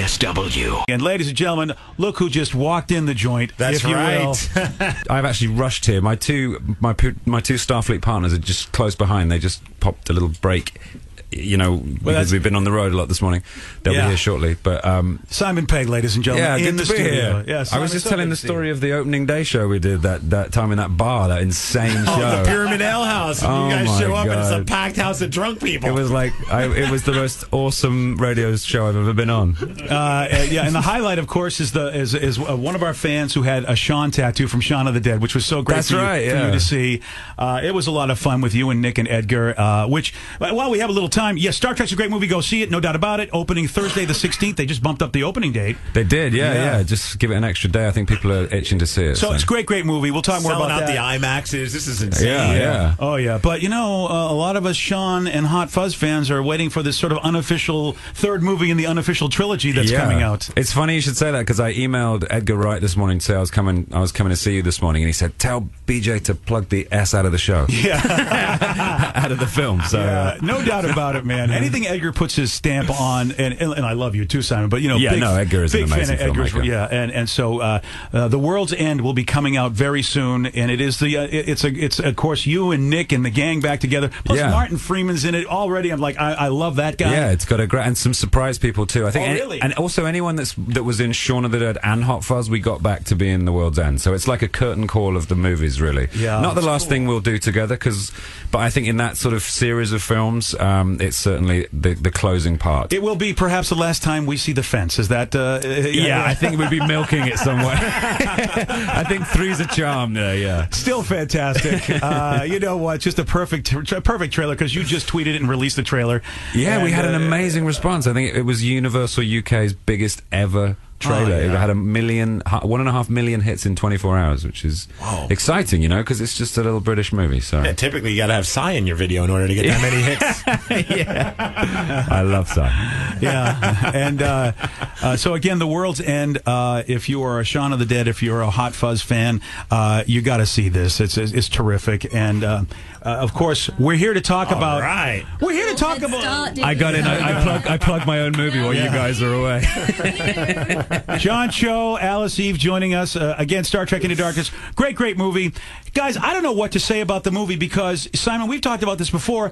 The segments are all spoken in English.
KSW. And ladies and gentlemen, look who just walked in the joint. That's right. I've actually rushed here. My two Starfleet partners are just close behind. They just popped a little break, because we've been on the road a lot this morning. They'll be here shortly. But Simon Pegg, ladies and gentlemen, in the studio. Yeah, I was just telling the story of the opening day show we did that time in that bar, that insane show. The Pyramid Ale House. And you guys show up and it's a packed house of drunk people. It was like it was the most awesome radio show I've ever been on. And the highlight, of course, is one of our fans who had a Sean tattoo from Shaun of the Dead, which was so great for you to see. It was a lot of fun with you and Nick and Edgar. Which, while we have a little time. Yes, Star Trek's a great movie. Go see it, no doubt about it. Opening Thursday the 16th. They just bumped up the opepening date. They did, yeah. Just give it an extra day. I think people are itching to see it. So it's a great movie. We'll talk more about that. Selling out the IMAXs. This is insane. Yeah. Oh, yeah. But, a lot of us Sean and Hot Fuzz fans are waiting for this sort of unofficial third movie in the unofficial trilogy that's coming out. It's funny you should say that, because I emailed Edgar Wright this morning to say I was coming to see you this morning, and he said, tell BJ to plug the S out of the show. Yeah. Out of the film. So no doubt about it, man. Anything Edgar puts his stamp on, and I love you too, Simon, but Edgar is an amazing filmmaker. Yeah, and so The World's End will be coming out very soon, and it is it's of course you and Nick and the gang back together. Plus Martin Freeman's in it already. I'm like, I love that guy. Yeah, it's got a great, and some surprise people too. I think, really? And also anyone that was in Shaun of the Dead and Hot Fuzz, we got back to be in The World's End. So it's like a curtain call of the movies, really. Yeah, not the last thing we'll do together, but I think in that sort of series of films, it's certainly the closing part. It will be perhaps the last time we see The Fence. Is that? I think we'd be milking it somewhere. I think 3's a charm there. Yeah, still fantastic. You know what? Just a perfect trailer, because you just tweeted it and released the trailer. Yeah, we had an amazing response. I think it was Universal UK's biggest ever trailer. It had 1.5 million hits in 24 hours, which is exciting, because it's just a little British movie. So typically you got to have Psy in your video in order to get that many hits. I love Psy. Yeah, and so again, The World's End. If you are a Shaun of the Dead, if you're a Hot Fuzz fan, you got to see this. It's terrific, and of course, we're here to talk about. Right. We're here to talk about. I got in. I plugged my own movie while you guys are away. John Cho, Alice Eve joining us again. Star Trek Into Darkness, great movie, guys. I don't know what to say about the movie, because Simon, we've talked about this before.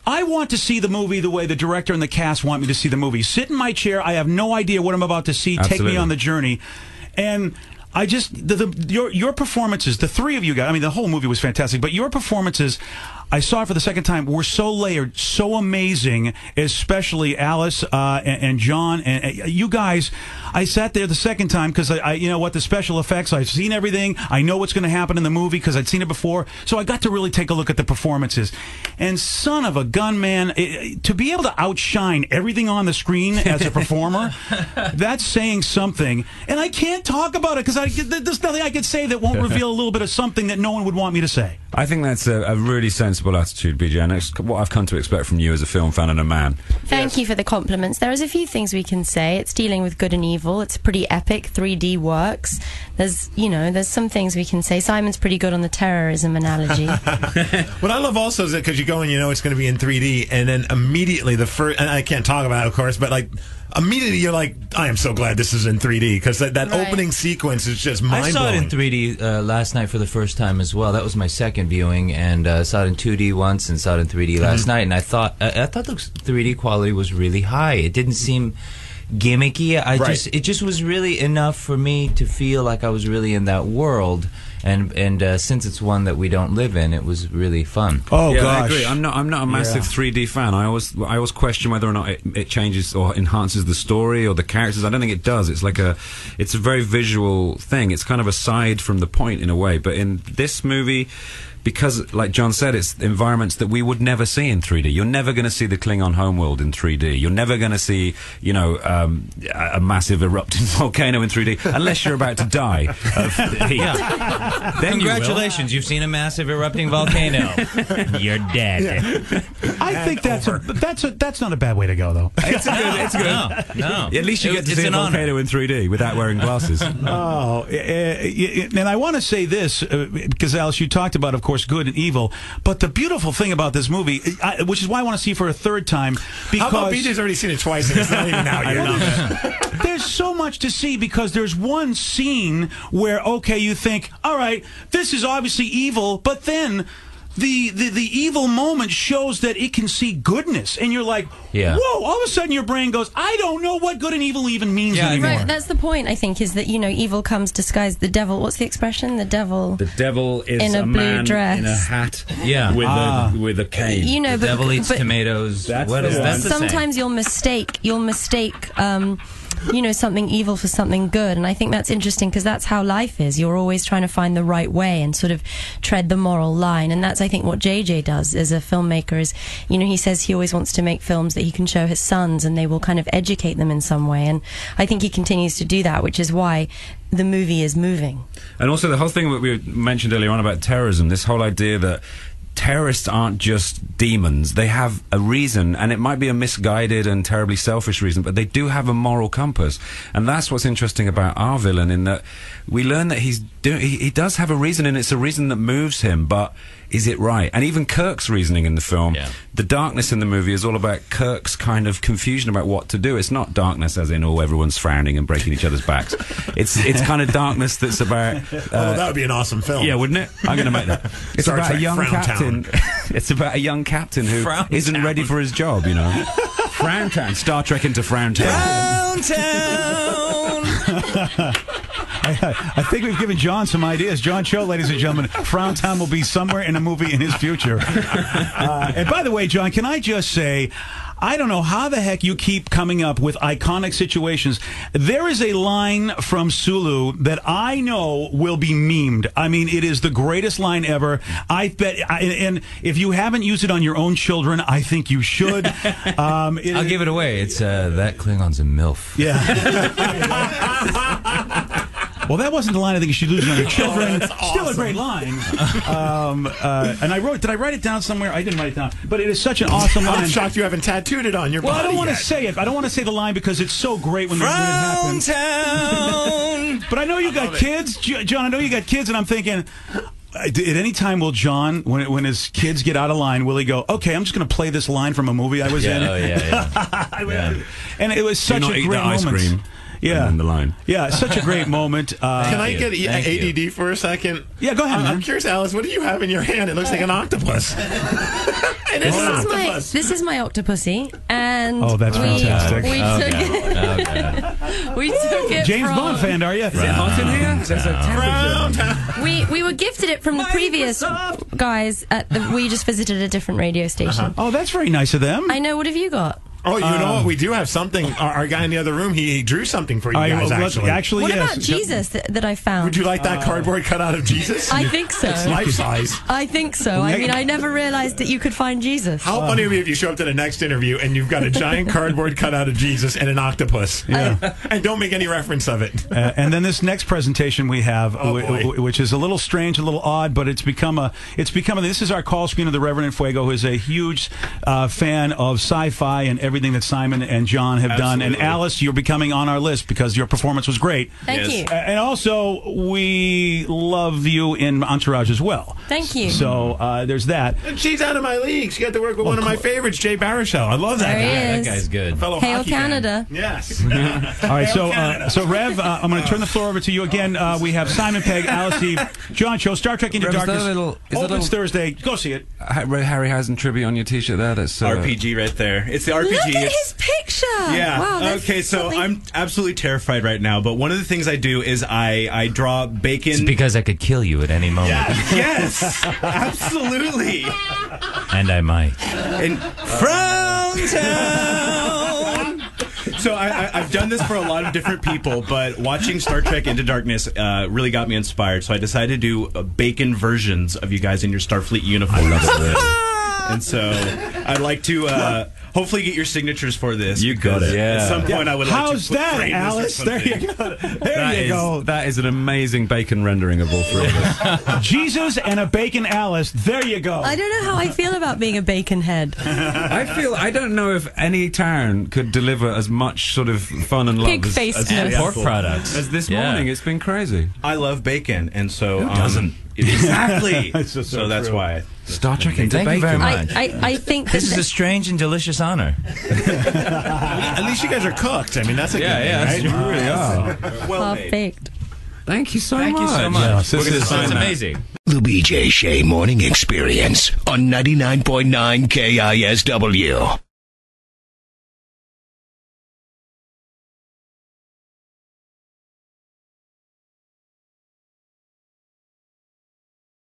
I want to see the movie the way the director and the cast want me to see the movie. Sit in my chair. I have no idea what I'm about to see. Absolutely. Take me on the journey, and I just your performances, the three of you guys. I mean, the whole movie was fantastic, but your performances, I saw it for the second time, were so layered, so amazing, especially Alice and John and you guys. I sat there the second time because the special effects, I've seen everything. I know what's going to happen in the movie because I'd seen it before. So I got to really take a look at the performances. And son of a gun, man, to be able to outshine everything on the screen as a performer, that's saying something. And I can't talk about it because there's nothing I could say that won't reveal a little bit of something that no one would want me to say. I think that's a really sensible attitude, BJ, and it's what I've come to expect from you as a film fan and a man. Thank you for the compliments. There is a few things we can say. It's dealing with good and evil. It's pretty epic. 3D works. There's some things we can say. Simon's pretty good on the terrorism analogy. What I love also is that because you go and it's going to be in 3D, and then immediately and I can't talk about it, of course, but immediately you're like, I am so glad this is in 3D, because that opening sequence is just mind-blowing. I saw it in 3D last night for the first time as well. That was my second viewing, and saw it in 2D once and saw it in 3D last night, and I thought the 3D quality was really high. It didn't seem gimmicky. It just was really enough for me to feel like I was really in that world. And since it's one that we don't live in, it was really fun. Oh yeah, gosh, I agree. I'm not a massive 3D fan. I always question whether or not it changes or enhances the story or the characters. I don't think it does. It's a very visual thing. It's kind of aside from the point in a way. But in this movie, because, like John said, it's environments that we would never see in 3D. You're never going to see the Klingon homeworld in 3D. You're never going to see, a massive erupting volcano in 3D, unless you're about to die of heat. Yeah. Then congratulations, you've seen a massive erupting volcano. You're dead. I think that's not a bad way to go, though. It's good. No. At least you get to see a volcano in 3D without wearing glasses. Oh, and I want to say this, because Alice, you talked about, of course, good and evil, but the beautiful thing about this movie, which is why I want to see it for a third time, because how about BJ's already seen it twice and it's not even out yet? there's so much to see because there's one scene where, okay, you think, all right, this is obviously evil, but then the evil moment shows that it can see goodness, and you're like, whoa, all of a sudden your brain goes, I don't know what good and evil even means anymore. Right, that's the point, I think, is that, evil comes disguised. The devil, what's the expression? The devil is in a blue man dress. in a hat with a cane. The devil eats tomatoes. That's sometimes you'll mistake something evil for something good, and I think that's interesting because that's how life is. You're always trying to find the right way and sort of tread the moral line, and that's, I think, what JJ does as a filmmaker is, he says he always wants to make films that he can show his sons and they will kind of educate them in some way, and I think he continues to do that, which is why the movie is moving. And also the whole thing that we mentioned earlier on about terrorism, this whole idea that terrorists aren't just demons. They have a reason, and it might be a misguided and terribly selfish reason, but they do have a moral compass. And that's what's interesting about our villain, in that we learn that he does have a reason, and it's a reason that moves him, but is it right? And even Kirk's reasoning in the film, the darkness in the movie is all about Kirk's kind of confusion about what to do. It's not darkness as in, everyone's frowning and breaking each other's backs. It's kind of darkness that's about... that would be an awesome film. Yeah, wouldn't it? I'm going to make that. It's about a young captain. It's about a young captain who isn't ready for his job, Frowntown. Star Trek into Frowntown. Frowntown! I think we've given John some ideas. John Cho, ladies and gentlemen, Frowntown will be somewhere in a movie in his future. And by the way, John, can I just say, I don't know how the heck you keep coming up with iconic situations. There is a line from Sulu that I know will be memed. I mean, it is the greatest line ever. I bet, and if you haven't used it on your own children, I think you should. I'll give it away. It's that Klingon's a MILF. Yeah. Well, that wasn't the line I think you should lose on your children. Still a great line. And did I write it down somewhere? I didn't write it down. But it is such an awesome line. I'm shocked you haven't tattooed it on your body. Well, I don't want to say it. I don't want to say the line because it's so great when it happens. But I know you got kids. John, I know you got kids, and I'm thinking... At any time will John, when his kids get out of line, will he go, okay, I'm just going to play this line from a movie I was in? And it was such a great moment. Ice cream. Yeah, and the line. Yeah, such a great moment. Can I get ADD for a second? Yeah, go ahead. I'm curious, Alice. What do you have in your hand? It looks like an octopus. This is my octopusy, and that's fantastic. We took it. James Bond fan, are you? Is it hot in here? We were gifted it from the previous guys we just visited a different radio station. Oh, that's very nice of them. I know. What have you got? Oh, you know what? We do have something. Our guy in the other room, he drew something for you guys, actually. What about Jesus that I found? Would you like that cardboard cutout of Jesus? I think so. It's life size. I think so. I mean, I never realized that you could find Jesus. How funny would it be if you show up to the next interview and you've got a giant cardboard cutout of Jesus and an octopus? Yeah. And don't make any reference of it. And then this next presentation we have, which is a little strange, a little odd, but it's become this is our call screen of the Reverend Fuego, who is a huge fan of sci-fi and everything that Simon and John have done. And Alice, you're becoming on our list because your performance was great. Thank you. And also, we love you in Entourage as well. Thank you. So there's that. And she's out of my league. She got to work with one of my favorites, Jay Baruchel. I love that guy. That guy's good. Hail Canada. Yes. All right, so Rev, I'm going to turn the floor over to you again. We have Simon Pegg, Alice Eve, John Cho, Star Trek Into Darkness. Opens Thursday. Go see it. Harryhausen tribute on your T-shirt there. That's RPG right there. It's the RPG. Look at his picture. Yeah. Wow, okay, so I'm absolutely terrified right now, but one of the things I do is I draw bacon. It's because I could kill you at any moment. Yes, absolutely. And I might. In Frowntown. So I've done this for a lot of different people, but watching Star Trek Into Darkness really got me inspired. So I decided to do bacon versions of you guys in your Starfleet uniforms. I love it. And so I'd like to hopefully get your signatures for this. You got it. Yeah. At some point, I would like to. How's that, Alice? There you go. There you go. That is an amazing bacon rendering of all three of us. Jesus and a bacon Alice. There you go. I don't know how I feel about being a bacon head. I don't know if any town could deliver as much sort of fun and love as pork products as this morning. It's been crazy. I love bacon, and so who doesn't? Exactly. So that's true. why. Star Trek into Thank you very bacon. much. I think This is that a strange and delicious honor. At least you guys are cooked. I mean, that's a good thing, that's right? true. You really are. perfect. Thank you so Thank much. you so much. Yes, this We're gonna is- sign that. Amazing. The BJ Shea Morning Experience on 99.9 KISW.